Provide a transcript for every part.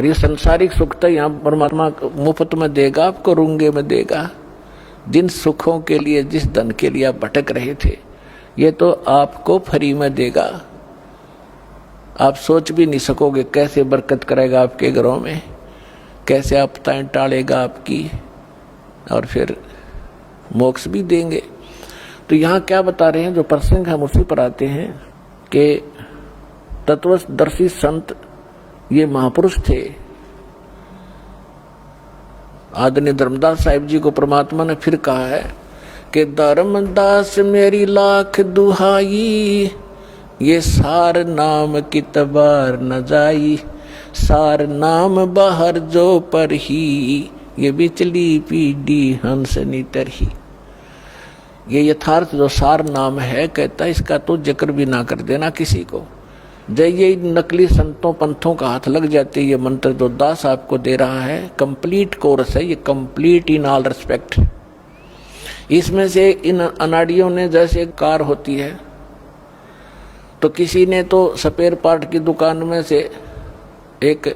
और ये संसारिक सुख तो यहाँ परमात्मा मुफ्त में देगा, आपको रूंगे में देगा। जिन सुखों के लिए, जिस धन के लिए आप भटक रहे थे, ये तो आपको फ्री में देगा। आप सोच भी नहीं सकोगे कैसे बरकत करेगा आपके घरों में, कैसे आपदाएं टालेगा आपकी, और फिर मोक्ष भी देंगे। तो यहाँ क्या बता रहे हैं, जो प्रसंग हम उसी पर आते हैं कि तत्वदर्शी संत ये महापुरुष थे। आदरणीय धर्मदास साहिब जी को परमात्मा ने फिर कहा है कि धर्मदास मेरी लाख दुहाई, ये सार नाम की तबार न जाई, सार नाम बाहर जो पर ही, ये बिचली पीढ़ी हंस नितर ही। ये यथार्थ जो सार नाम है, कहता है इसका तो जिक्र भी ना कर देना किसी को। जब ये नकली संतों पंथों का हाथ लग जाते, ये मंत्र जो दास आपको दे रहा है कंप्लीट कोर्स है, ये कंप्लीट इन ऑल रिस्पेक्ट। इसमें से इन अनाड़ियों ने, जैसे कार होती है तो किसी ने तो स्पेयर पार्ट की दुकान में से एक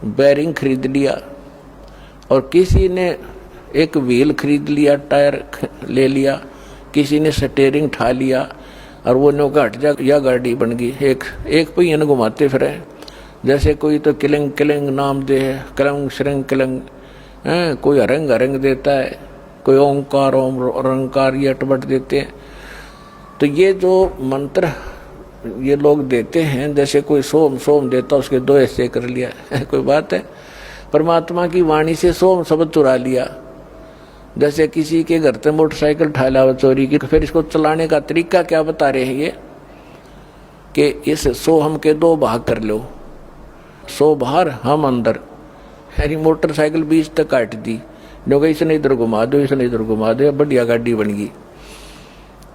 बैरिंग खरीद लिया, और किसी ने एक व्हील खरीद लिया, टायर ले लिया, किसी ने स्टीयरिंग ठा लिया, और वो नौका हट जा या गाड़ी बन गई। एक पहिए न घुमाते फिरे। जैसे कोई तो किलंग किलंग नाम दे है, कलंग श्रृंग किलंग, कोई अरंग अरंग देता है, कोई ओंकार ओम रंकार ये अटबट देते हैं। तो ये जो मंत्र ये लोग देते हैं, जैसे कोई सोम सोम देता, उसके दो ऐसे कर लिया कोई बात है। परमात्मा की वाणी से सोम शब्द चुरा लिया। जैसे किसी के घर से मोटरसाइकिल उठा लावा चोरी की, फिर इसको चलाने का तरीका क्या बता रहे हैं ये कि इस सोहम के दो भाग कर लो, सो बाहर हम अंदर। यानी मोटरसाइकिल बीच तक काट दी, लोग इसने इधर घुमा दो, इसने इधर घुमा दो, बढ़िया गाड़ी बन गई।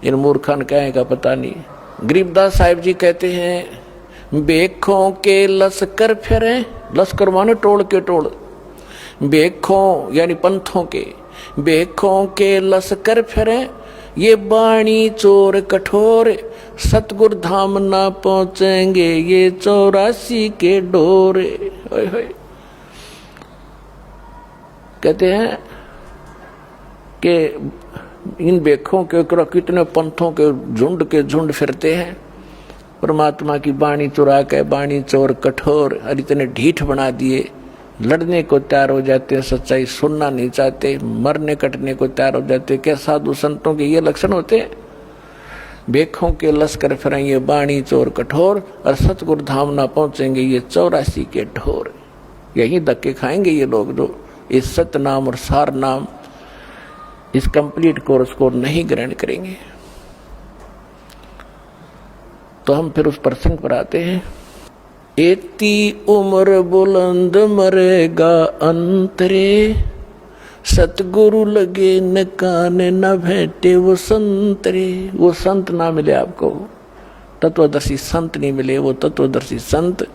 इन मूर्खान क्या का पता नहीं। गरीबदास साहिब जी कहते हैं, बेखों के लश्कर फिरे, लश्कर माने टोल के टोल, बेखों यानी पंथों के, बेखों के लश्कर फिरे, ये बाणी चोर कठोर, सतगुर धाम ना पहुंचेंगे ये 84 के डोरे। कहते हैं कि इन बेखों के कितने पंथों के झुंड फिरते हैं, परमात्मा की बाणी चुरा के, बाणी चोर कठोर, और इतने ढीठ बना दिए, लड़ने को तैयार हो जाते हैं, सच्चाई सुनना नहीं चाहते, मरने कटने को तैयार हो जाते। क्या साधु संतों के ये लक्षण होते हैं? बेखों के लश्कर फिरेंगे बाणी चोर कठोर, और सतगुरु धाम ना पहुंचेंगे ये 84 के ढोर। यही धक्के खाएंगे ये लोग जो इस सत्य नाम और सार नाम, इस कंप्लीट कोर्स को नहीं ग्रहण करेंगे। तो हम फिर उस प्रसंग पर आते हैं। एती उम्र बुलंद मरेगा अंतरे, सतगुरु लगे न कान न भेटे वो संतरे। वो संत ना मिले आपको, तत्वदर्शी संत नहीं मिले। वो तत्वदर्शी संत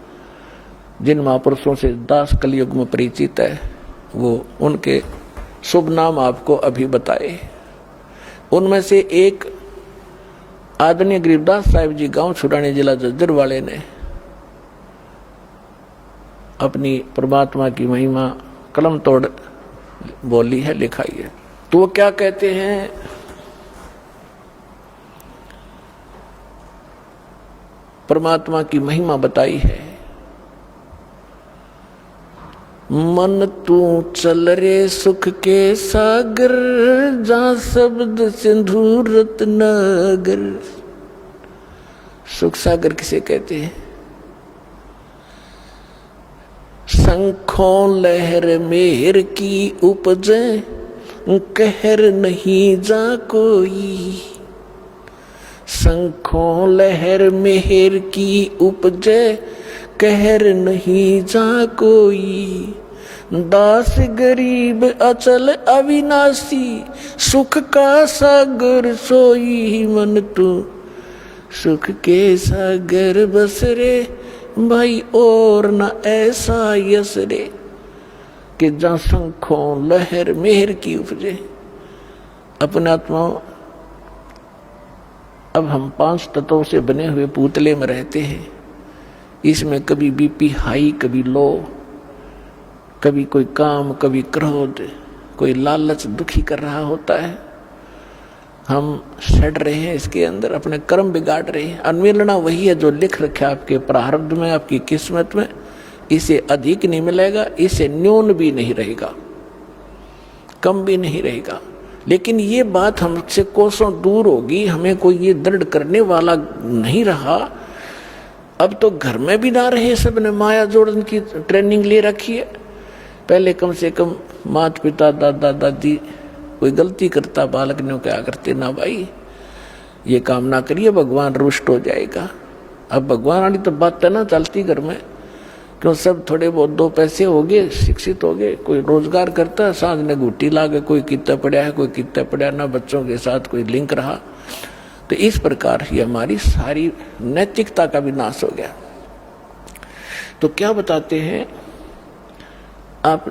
जिन महापुरुषों से दास कलयुग में परिचित है, वो उनके शुभ नाम आपको अभी बताए। उनमें से एक आदरणीय गरीबदास साहिब जी, गांव छुड़ाने जिला जज्जर वाले ने अपनी परमात्मा की महिमा कलम तोड़ बोली है, लिखाई है। तो वो क्या कहते हैं, परमात्मा की महिमा बताई है। मन तू चल रे सुख के सागर, जहाँ शब्द सिंधु रत्नागर। सुख सागर किसे कहते हैं? शंखों लहर मेहर की उपजे, कहर नहीं जा कोई। शंखों लहर मेहर की उपजे, कहर नहीं जा कोई। दास गरीब अचल अविनाशी, सुख का सागर सोई। मन तू सुख के सागर बस रे, भाई और न ऐसा यस रे। कि जहाँ शंखों लहर मेहर की उपजे। अपने आत्मा, अब हम 5 तत्वों से बने हुए पुतले में रहते हैं। इसमें कभी बीपी हाई, कभी लो, कभी कोई काम, कभी क्रोध, कोई लालच दुखी कर रहा होता है। हम सड़ रहे हैं इसके अंदर, अपने कर्म बिगाड़ रहे हैं। अन्वेलना वही है जो लिख रखा है आपके प्रारब्ध में, आपकी किस्मत में। इसे अधिक नहीं मिलेगा, इसे न्यून भी नहीं रहेगा, कम भी नहीं रहेगा। लेकिन ये बात हमसे कोसों दूर होगी, हमें कोई ये दृढ़ करने वाला नहीं रहा। अब तो घर में भी ना रहे, सबने माया जोड़न की ट्रेनिंग ले रखी है। पहले कम से कम माता पिता, दादा दादी कोई गलती करता, बालक ने क्या करते, ना भाई ये काम ना करिए, भगवान रुष्ट हो जाएगा। अब भगवान वाली तो बात ना चलती घर में, क्यों सब थोड़े बहुत दो पैसे हो गए, शिक्षित हो गए, कोई रोजगार करता है, सांझ ने घूटी ला के कोई कितना पड़ा है, कोई कितना पड़ा, ना बच्चों के साथ कोई लिंक रहा। तो इस प्रकार ये हमारी सारी नैतिकता का भी नाश हो गया। तो क्या बताते हैं, आप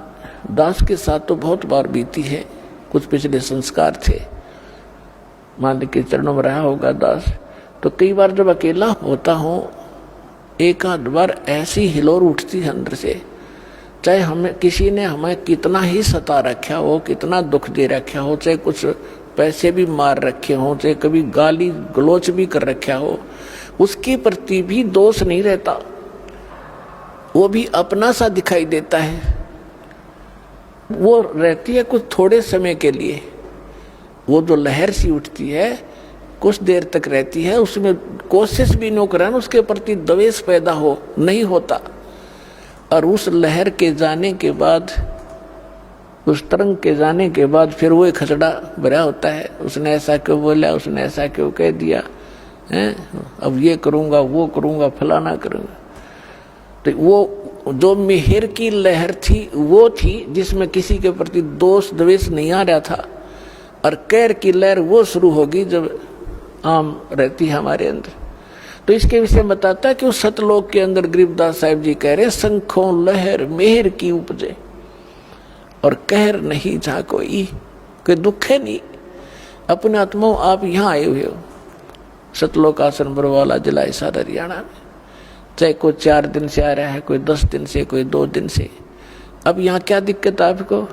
दास के साथ तो बहुत बार बीती है, कुछ पिछले संस्कार थे, मान के चरणों में रहा होगा दास। तो कई बार जब अकेला होता हूँ, एक आध बार ऐसी हिलोर उठती है अंदर से, चाहे हमें किसी ने हमें कितना ही सता रखा हो, कितना दुख दे रखा हो, चाहे कुछ पैसे भी मार रखे हो, चाहे कभी गाली गलोच भी कर रखा हो, उसके प्रति भी दोष नहीं रहता, वो भी अपना सा दिखाई देता है। वो रहती है कुछ थोड़े समय के लिए, वो जो लहर सी उठती है कुछ देर तक रहती है, उसमें कोशिश भी न करें उसके प्रति द्वेष पैदा हो, नहीं होता। और उस लहर के जाने के बाद, उस तरंग के जाने के बाद फिर वो एक खचड़ा भरा होता है, उसने ऐसा क्यों बोला, उसने ऐसा क्यों कह दिया है, अब ये करूंगा, वो करूंगा, फलाना करूंगा। तो वो जो मिहिर की लहर थी वो थी जिसमें किसी के प्रति दोष द्वेष नहीं आ रहा था। और कैर की लहर वो शुरू होगी जब आम रहती है हमारे अंदर। तो इसके विषय बताता है कि उस सतलोक के अंदर गरीबदास साहिब जी कह रहे, शंखों लहर मेहर की उपजे और कहर नहीं जहाँ कोई दुख है नहीं। अपने आत्माओं आप यहाँ आए हुए हो, सतलोक आश्रम बरवाला जिला हिसार हरियाणा में, चाहे कोई 4 दिन से आ रहा है, कोई 10 दिन से, कोई 2 दिन से। अब यहाँ क्या दिक्कत है आपको,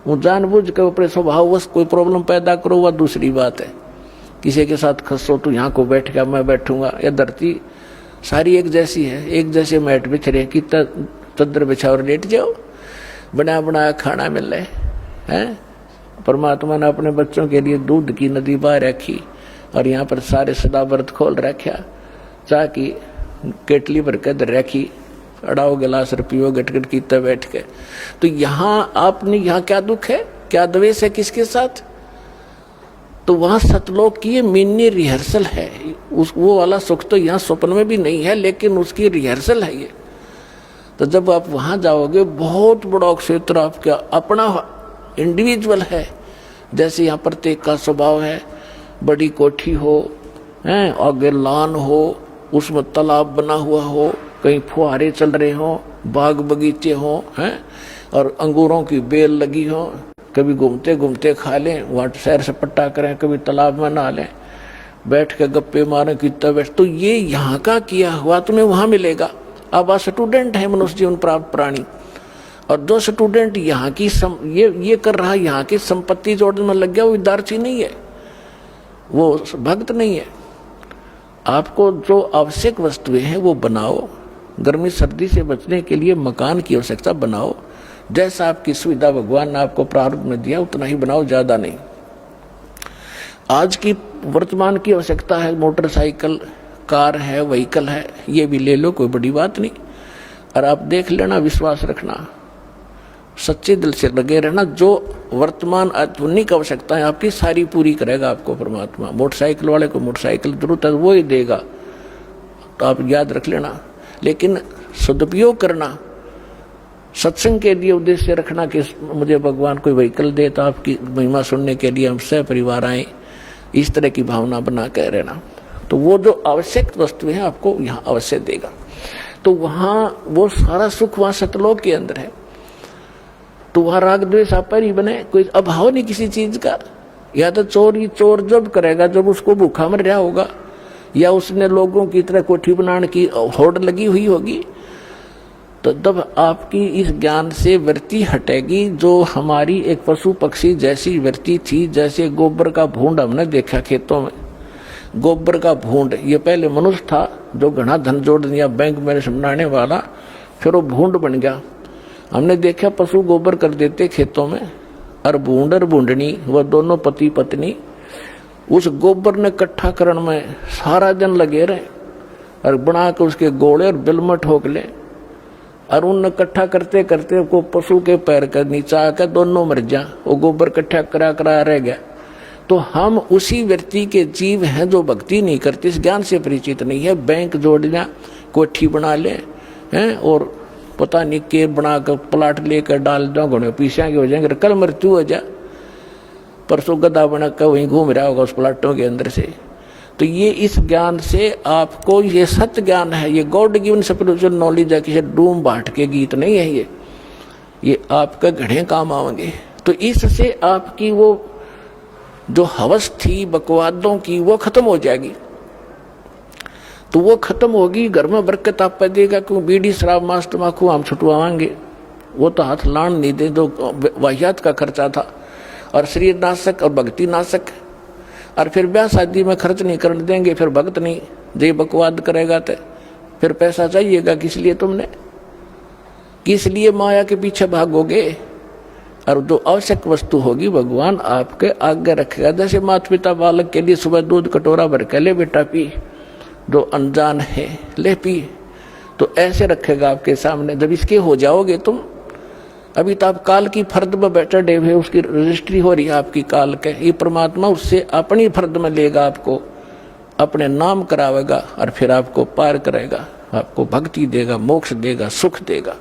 वो जानबूझ के अपने स्वभाववश कोई प्रॉब्लम पैदा करो, वह दूसरी बात है। किसी के साथ खसो तो यहाँ को बैठ गया, मैं बैठूंगा, या धरती सारी एक जैसी है, एक जैसे मैट बिछ रहे कि चद्दर बिछा और लेट जाओ, बना बनाया खाना मिल रहा है। परमात्मा ने अपने बच्चों के लिए दूध की नदी बहा रखी और यहाँ पर सारे सदा व्रत खोल रखा, चाह की केटली भर के दर रखी, अड़ाओ गिलास पियो गटगट की तब बैठ के। तो यहाँ आपने यहाँ क्या दुख है, क्या द्वेष है किसके साथ? तो वहां सतलोक की मिनी रिहर्सल है, वो वाला सुख तो यहाँ स्वप्न में भी नहीं है, लेकिन उसकी रिहर्सल है ये। तो जब आप वहां जाओगे, बहुत बड़ा क्षेत्र आपका अपना इंडिविजुअल है। जैसे यहाँ प्रत्येक का स्वभाव है, बड़ी कोठी हो, आगे लान हो, उसमें तालाब बना हुआ हो, कहीं फुहारे चल रहे हो, बाग बगीचे हो, और अंगूरों की बेल लगी हो, कभी घूमते घूमते खा लें, वहाँ सैर सपट्टा करें, कभी तालाब में नहा लें, बैठ के गप्पे मारें कितना बैठ। तो ये यहाँ का किया हुआ तुम्हें वहाँ मिलेगा। अब आप स्टूडेंट है, मनुष्य जीवन प्राप्त प्राणी, और जो स्टूडेंट यहाँ की ये कर रहा है, यहाँ की संपत्ति जोड़ने में लग गया, वो विद्यार्थी नहीं है, वो भक्त नहीं है। आपको जो आवश्यक वस्तुएं हैं वो बनाओ, गर्मी सर्दी से बचने के लिए मकान की आवश्यकता बनाओ, जैसा आपकी सुविधा भगवान ने आपको प्रारब्ध में दिया उतना ही बनाओ, ज्यादा नहीं। आज की वर्तमान की आवश्यकता है, मोटरसाइकिल, कार है, व्हीकल है, ये भी ले लो, कोई बड़ी बात नहीं। और आप देख लेना, विश्वास रखना, सच्चे दिल से लगे रहना, जो वर्तमान आधुनिक आवश्यकताएं आपकी सारी पूरी करेगा आपको परमात्मा। मोटरसाइकिल वाले को मोटरसाइकिल जरूरत है वो ही देगा, तो आप याद रख लेना। लेकिन सदुपयोग करना, सत्संग के लिए उद्देश्य रखना कि मुझे भगवान कोई व्हीकल दे तो आपकी महिमा सुनने के लिए हम सह परिवार आए, इस तरह की भावना बना कर रहना। तो वो जो आवश्यक वस्तुएं हैं आपको यहाँ अवश्य देगा। तो वहाँ वो सारा सुख वहाँ सतलोक के अंदर है। तो वहाँ राग द्वेष आप पर ही बने, कोई अभाव नहीं किसी चीज का। या तो चोर जब करेगा जब उसको भूखा मर रहा होगा, या उसने लोगों की तरह कोठी बनाने की होड़ लगी हुई होगी, तो जब आपकी इस ज्ञान से वृत्ति हटेगी, जो हमारी एक पशु पक्षी जैसी वृत्ति थी, जैसे गोबर का भूंड हमने देखा खेतों में, गोबर का भूंड, ये पहले मनुष्य था जो घना धन जोड़ दिया बैंक में बनाने वाला, फिर वो भूंड बन गया। हमने देखा पशु गोबर कर देते खेतों में, और भूंड और भूंडनी वह दोनों पति पत्नी उस गोबर ने इकट्ठा करने में सारा दिन लगे रहे, और बना के उसके गोले और बिलम ठोक ले, और उन इकट्ठा करते करते को पशु के पैर के नीचे आकर दोनों मर जा, वो गोबर इकट्ठा करा करा रह गया। तो हम उसी व्यक्ति के जीव हैं जो भक्ति नहीं करते, इस ज्ञान से परिचित नहीं है। बैंक जोड़ लिया, कोठी बना ले हैं, और पता नहीं के बना कर प्लाट लेकर डाल दो, घोड़े पीछा के हो जाएंगे, कल मृत्यु हो जा, परसों गधा बना कर वहीं घूम रहा होगा उस प्लाटों के अंदर से। तो ये इस ज्ञान से आपको, ये सत्य ज्ञान है, ये गॉड गिवन स्पिरिचुअल नॉलेज है, किसी डूम बाट के गीत नहीं है ये आपके घड़े काम आएंगे। तो इससे आपकी वो जो हवस थी बकवादों की वो खत्म हो जाएगी। तो वो खत्म होगी, घर में बरकत आप देगा, क्यों बीड़ी शराब मांस तम्बाकू हम छुटवाएंगे, वो तो हाथ लान नहीं दे, जो वाहियात का खर्चा था, और शरीर नाशक और भक्ति नाशक। और फिर ब्याह शादी में खर्च नहीं करने देंगे, फिर भक्त नहीं, जे बकवाद करेगा तो फिर पैसा चाहिएगा किस लिए तुमने, किस लिए माया के पीछे भागोगे। और जो आवश्यक वस्तु होगी भगवान आपके आगे रखेगा। जैसे माता पिता बालक के लिए सुबह दूध कटोरा भर के ले बेटा पी, जो अनजान है ले पी, तो ऐसे रखेगा आपके सामने। जब इसके हो जाओगे तुम, अभी तो आप काल की फर्द में बैठे डेव है, उसकी रजिस्ट्री हो रही है आपकी काल के, ये परमात्मा उससे अपनी फर्द में लेगा, आपको अपने नाम करावेगा, और फिर आपको पार करेगा, आपको भक्ति देगा, मोक्ष देगा, सुख देगा।